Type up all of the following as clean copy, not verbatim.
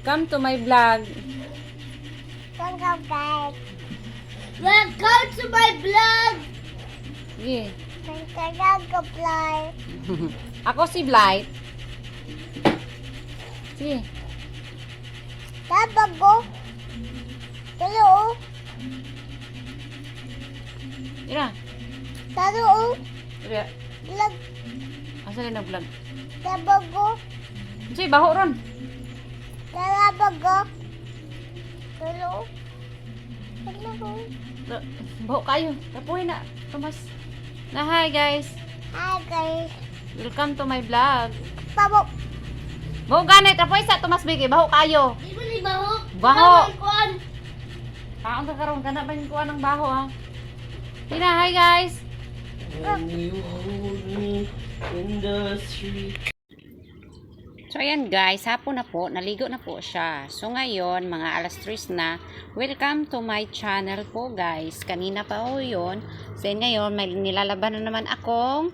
Welcome to my vlog. Welcome guys. Welcome to my vlog. Sige. Welcome vlog. Ako si Blight. Sige. Tabago. Hello. Ira. Hello. Ira. Vlog. Asa na vlog? Tabago. Sige, baho ron. Tabago. Hello. Hello. Baho kayo. Tapuhin na. Tumas. Na hi guys. Hi guys. Welcome to my vlog. Pabok. Baho ganit. Tapuhin sa Tumas Bigay. Baho kayo. Di ba ni baho? Baho. Kuan. Kaon ka karon kana ba yung kuha ng baho ha? Tina, hi guys. When you hold me in the street. So ayan guys, hapon na po, naligo na po siya. So ngayon, mga alas 3 na, welcome to my channel po guys. Kanina pa po yun. So ngayon, may nilalaban na naman akong,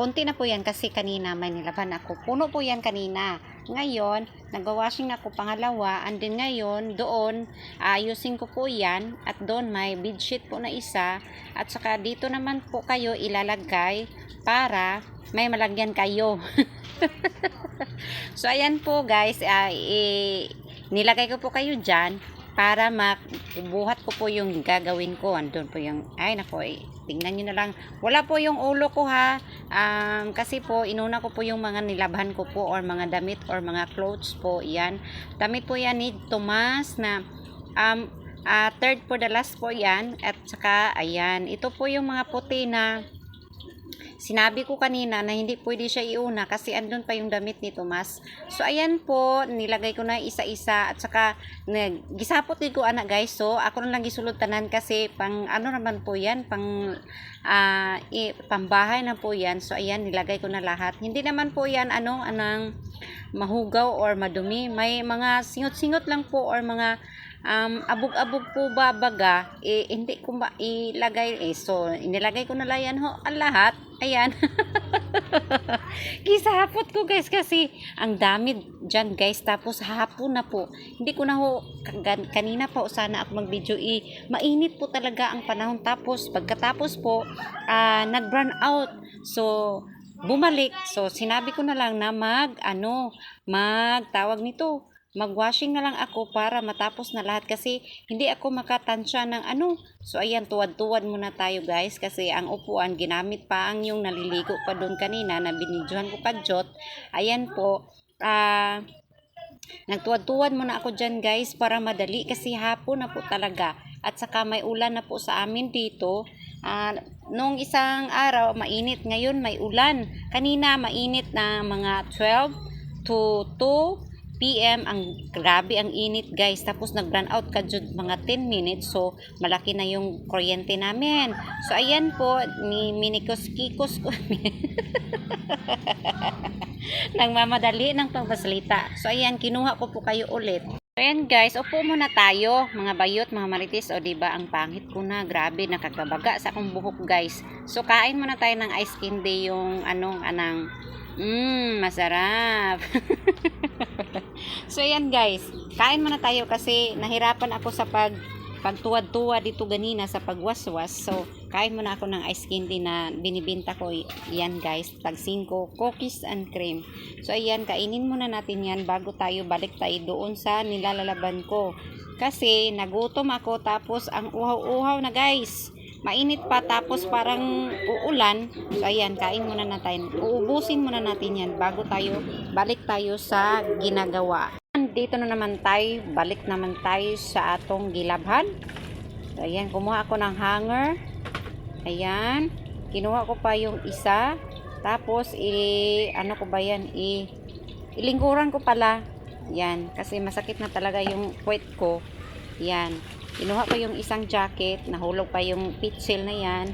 konti na po yan kasi kanina may nilaban ako. Puno po yan kanina. Ngayon, nag-washing ako pangalawa, and then ngayon, doon, ayusin ko po yan, at doon may bedsheet po na isa, at saka dito naman po kayo ilalagay para may malagyan kayo. So ayan po guys, nilagay ko po kayo dyan para mabuhat ko po yung gagawin ko. Andun po yung, ay nako, tingnan nyo na lang, wala po yung ulo ko ha, kasi po inuna ko po yung mga nilabhan ko po or mga damit or mga clothes po. Yan, damit po yan ni Tomas na third for the last po yan. At saka ayan, ito po yung mga puti na sinabi ko kanina na hindi pwede siya iuna kasi andun pa yung damit ni Tomas. So ayan po, nilagay ko na isa-isa, at saka gisapot din ko anak guys. So ako na lang gisulod tanan kasi pang ano naman po yan, pambahay na po yan. So ayan, nilagay ko na lahat. Hindi naman po yan anong mahugaw or madumi. May mga singot-singot lang po or mga abog-abog po ba baga, hindi ko ba ilagay so inilagay ko na lang yan ho ang lahat. Ayan. Gisapot ko guys kasi ang dami dyan guys, tapos hapon na po, hindi ko na ho kanina pa sana ako mag video, mainit po talaga ang panahon, tapos pagkatapos po nag-brown out, so bumalik. So sinabi ko na lang na magtawag nito, mag-washing na lang ako para matapos na lahat kasi hindi ako makatansya ng So ayan, tuwad-tuwad muna tayo guys kasi ang upuan ginamit pa ang yung naliligo pa doon kanina na binidyohan ko kadyot. Ayan po, nagtuwad-tuwad muna ako dyan guys para madali kasi hapon na po talaga, at saka may ulan na po sa amin dito. Nung isang araw mainit, ngayon may ulan. Kanina mainit na mga 12 to 2 PM, ang grabe ang init guys, tapos nag-run out ka jud mga 10 minutes, so malaki na yung kuryente namin. So ayan po, minikos-kikos ko nagmamadali ng pagbasalita. So ayan, kinuha ko po kayo ulit. So ayan guys, upo muna tayo mga bayot, mga marites. O diba, ang pangit ko na, grabe, nakakabaga sa akong buhok guys. So kain muna tayo ng ice candy, yung masarap. So ayan guys, kain muna tayo kasi nahirapan ako sa pagtuwad-tuwad dito ganina sa pagwaswas. So kain muna ako ng ice candy na binibenta ko. Yan guys, tag 5, cookies and cream. So ayan, kainin muna natin yan bago tayo balik tayo doon sa nilalalaban ko. Kasi nagutom ako, tapos ang uhaw-uhaw na guys, mainit pa, tapos parang uulan. So ayan, kain muna natin, uubusin muna natin yan bago tayo balik tayo sa ginagawa. Dito na naman tayo, balik naman tayo sa atong gilabhan. So ayan, kumuha ako ng hanger. Ayan, kinuha ko pa yung isa, tapos ilingkuran ko pala yan kasi masakit na talaga yung puwet ko. Yan, kinuha ko yung isang jacket, nahulog pa yung pitsil na yan.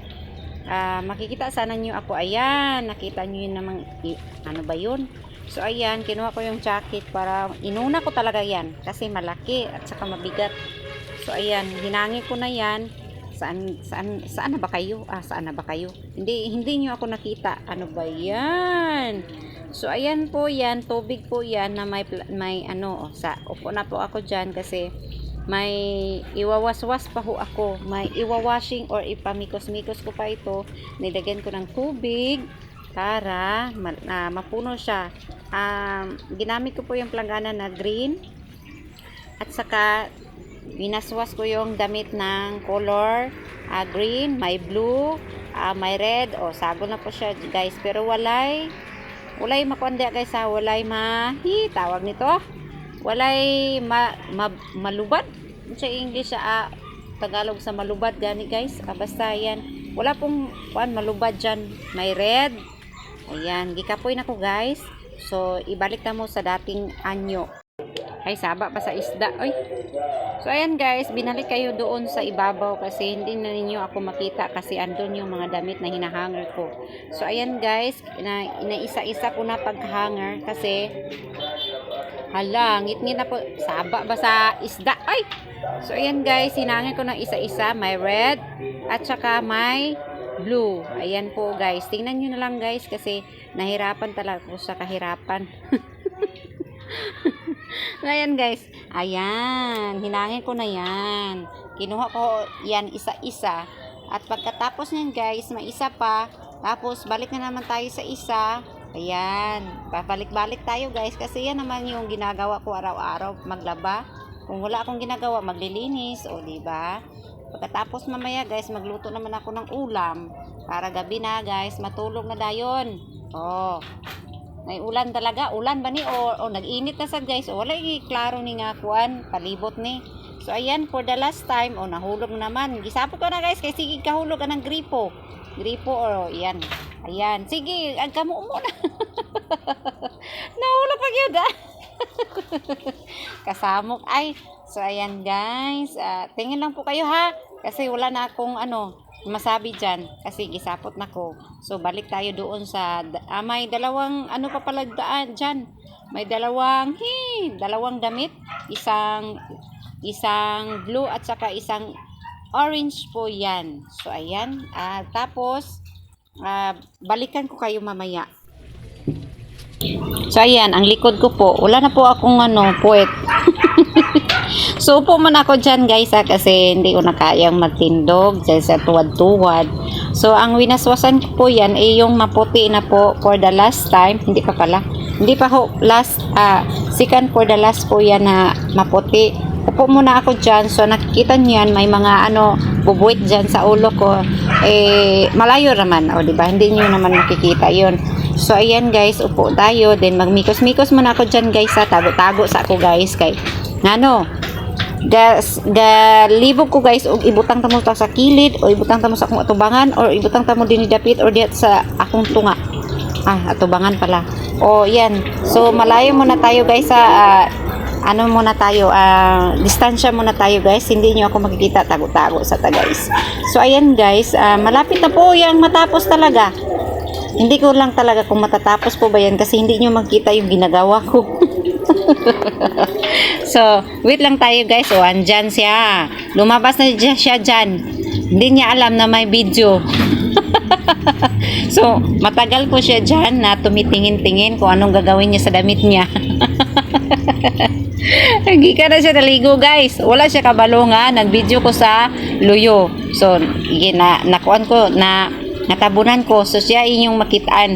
Makikita sana nyo ako. Ayan, nakita nyo yun namang ano ba yun. So ayan, kinuha ko yung jacket para inuna ko talaga yan kasi malaki at saka mabigat. So ayan, hinangi ko na yan. Saan na ba kayo? Saan na ba kayo? Hindi niyo ako nakita. Ano ba yan? So ayan po yan, tubig po yan na may ano, sa upo na po ako dyan kasi may iwawaswas pa ho ako. May iwawashing or ipamikos-mikos ko pa ito. Nilagyan ko ng tubig para mapuno siya. Ginamit ko po yung planggana na green at saka binaswas ko yung damit ng color green, may blue, may red. Sago na po siya guys, pero walay makuanda guys ha, tawag nito, walay malubad sa English Tagalog sa malubad gani guys. Basta yan, wala pong malubad dyan, may red. Ayan, gikapoy na ko guys. So ibalik na mo sa dating anyo. Ay, saba pa sa isda. Ay. So, ayan guys, binalik kayo doon sa ibabaw kasi hindi na ninyo ako makita kasi andun yung mga damit na hinahanger ko. So, ayan guys, inaisa-isa ko na paghanger kasi hala, ngit-ngit na po. Saba ba sa isda? Ay! So, ayan guys, hinahanger ko na isa-isa. May red at saka may blue. Ayan po guys. Tingnan nyo na lang guys kasi nahirapan talaga ako sa kahirapan. Ayan guys, ayan, hinangin ko na yan, kinuha ko yan isa-isa at pagkatapos nyan guys, may isa pa, tapos balik na naman tayo sa isa. Ayan, babalik-balik tayo guys kasi yan naman yung ginagawa ko araw-araw, maglaba. Kung wala akong ginagawa, maglilinis, diba? Pagkatapos mamaya guys, magluto naman ako ng ulam para gabi na guys, matulog na dayon. May ulan talaga, ulan ba ni o nag-init na sad guys, wala klaro ni nga kuan, palibot ni. So ayan, for the last time, nahulog naman. Gisapot ko na guys, kay sige kahulog ka ng gripo. Yan. Ayan, sige, agkamo mo na. Nahulog pa gyud kasamok ay. So ayan guys, tingin lang po kayo ha, kasi wala na akong masabi dyan kasi gisapot na ko. So balik tayo doon sa may dalawang pa pala daan dyan, may dalawang damit, isang blue at saka isang orange po yan. So ayan, tapos balikan ko kayo mamaya. So ayan, ang likod ko po, wala na po akong puwet. So upo man ako dyan guys kasi hindi ko na kayang magtindog sa tuwad-tuwad. So ang winaswasan ko po yan ay yung maputi na po for the last time. Hindi pa ho last, second for the last po yan na maputi. Upo muna ako dyan. So nakikita niyan may mga bubuit dyan sa ulo ko. Malayo naman, diba? Hindi nyo naman makikita yun. So ayan guys, upo tayo. Then magmikos-mikos muna ako dyan guys. Tago-tago sa ako guys kay libog ko guys og ibutang tamo sa kilid o ibutang tamo sa akong atubangan or ibutang tamo din dapit or dihat sa akong tunga. Atubangan pala. Yan. So malayo muna tayo guys sa muna tayo, distansya muna tayo guys. Hindi nyo ako makikita, tago-tago sa guys. So ayan guys, malapit na po yung matapos talaga. Hindi ko lang talaga kung matatapos po ba yan kasi hindi nyo makikita yung ginagawa ko. So, wait lang tayo guys. Andyan siya. Lumabas na siya dyan. Hindi niya alam na may video. So, matagal po siya dyan na tumitingin-tingin kung anong gagawin niya sa damit niya. Hindi ka na siya naligo guys. Wala siya kabalo nga. Nag-video ko sa luyo. So, nakuan ko na natabunan ko. So, siya inyong makitaan.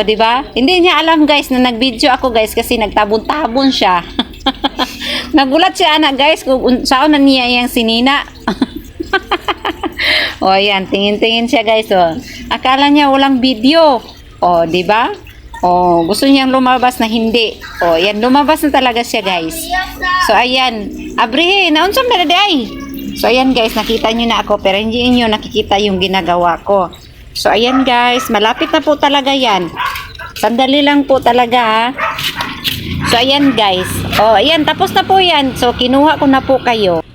Diba? Hindi niya alam guys na nag-video ako guys kasi nagtabon-tabon siya. Nagulat siya guys kung saan na niya yung sinina. Ayan, tingin-tingin siya guys. Akala niya walang video. Diba? Gusto niyang lumabas na hindi. Yan, lumabas na talaga siya guys. So ayan, abrihe, naunsam na day. So ayan guys, nakita niyo na ako pero hindi niyo nakikita yung ginagawa ko. So ayan guys, malapit na po talaga yan. Sandali lang po talaga ha. So ayan guys. Ayan, tapos na po yan. So kinuha ko na po kayo.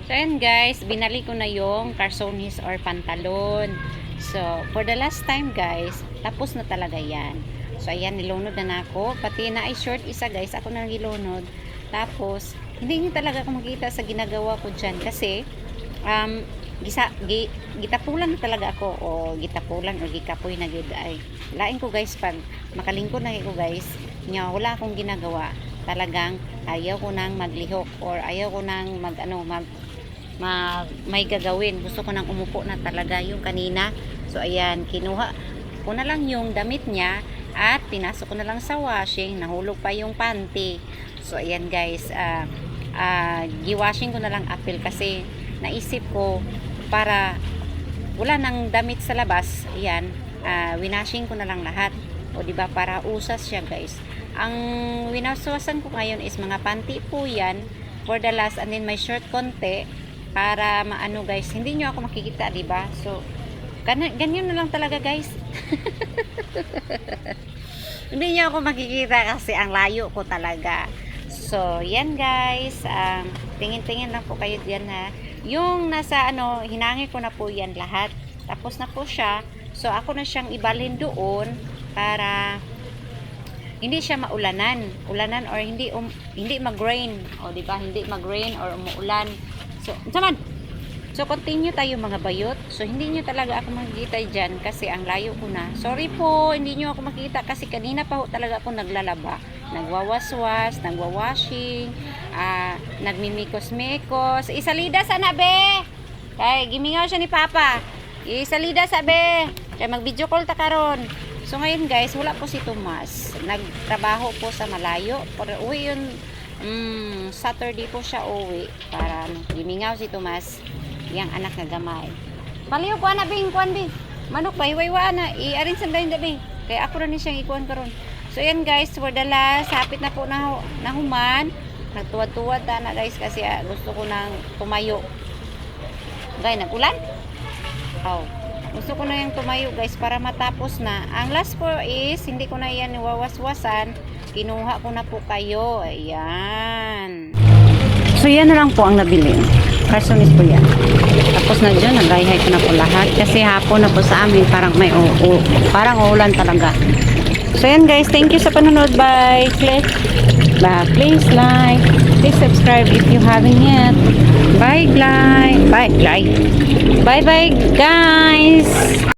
So ayan guys, binalik ko na yung carsones or pantalon. So for the last time guys, tapos na talaga yan. So ayan, nilunod na ako. Pati na ay short isa guys, ako na nilunod. Tapos, hindi niyo talaga ako makita sa ginagawa ko dyan kasi gitapulan na talaga ako o gitapulan o gikapoy na gid ay lain ko guys pag makalingkod na ko guys nya wala akong ginagawa talagang ayaw ko nang maglihok or ayaw ko nang may gagawin, gusto ko nang umupo na talaga yung kanina. So ayan, kinuha ko na lang yung damit niya at pinasok ko na lang sa washing, nahulog pa yung panty. So ayan guys, giwashing ko na lang apil kasi naisip ko para wala nang damit sa labas, ayan, winashing ko na lang lahat. O diba para usas siya guys. Ang winaswasan ko ngayon is mga panty po yan for the last, and then may shirt konti para maano guys, hindi nyo ako makikita diba. So ganyan na lang talaga guys. Hindi nyo ako makikita kasi ang layo ko talaga. So yan guys, tingin-tingin lang po kayo diyan ha. Yung nasa hinangin ko na po yan lahat, tapos na po siya. So ako na siyang ibalhin doon para hindi siya maulanan or hindi mag-rain, o di ba, hindi mag-rain or umuulan. So continue tayo mga bayot. So hindi nyo talaga ako makikita diyan kasi ang layo ko na. Sorry po, hindi nyo ako makita kasi kanina pa ho talaga ako naglalaba, nagwawaswas, nagwawashing, nagmimikos-mikos. Isalida sana be. Kay gimingaw siya ni Papa. Isalida sa be. Kay mag-video call ta karon. So ngayon guys, wala po si Tomas. Nagtrabaho po sa malayo. Pero uwi yun, Saturday po siya uwi. Para gimingaw si Tomas, yang anak na gamay. Paliw ko na bing, kuan bing. Manok ba, hiwaiwa na. I-arin sa dahin dabi. Kaya ako rin siyang ikuan karon. So yan guys, for the last, hapit na po na human. Nagtuwad-tuwad na guys kasi gusto ko nang tumayo. Gay, nag-ulan? Oh. Gusto ko na yung tumayo guys para matapos na. Ang last po is hindi ko na yan niwawaswasan. Kinuha ko na po kayo. Ayan. So yan na lang po ang nabili. Carsonis po yan. Tapos na dyan, nag-highlight ko na po lahat. Kasi hapon na po sa amin parang may parang uulan talaga. So yan guys, thank you sa panonood. Bye. Please like, please subscribe if you haven't yet. Bye guys.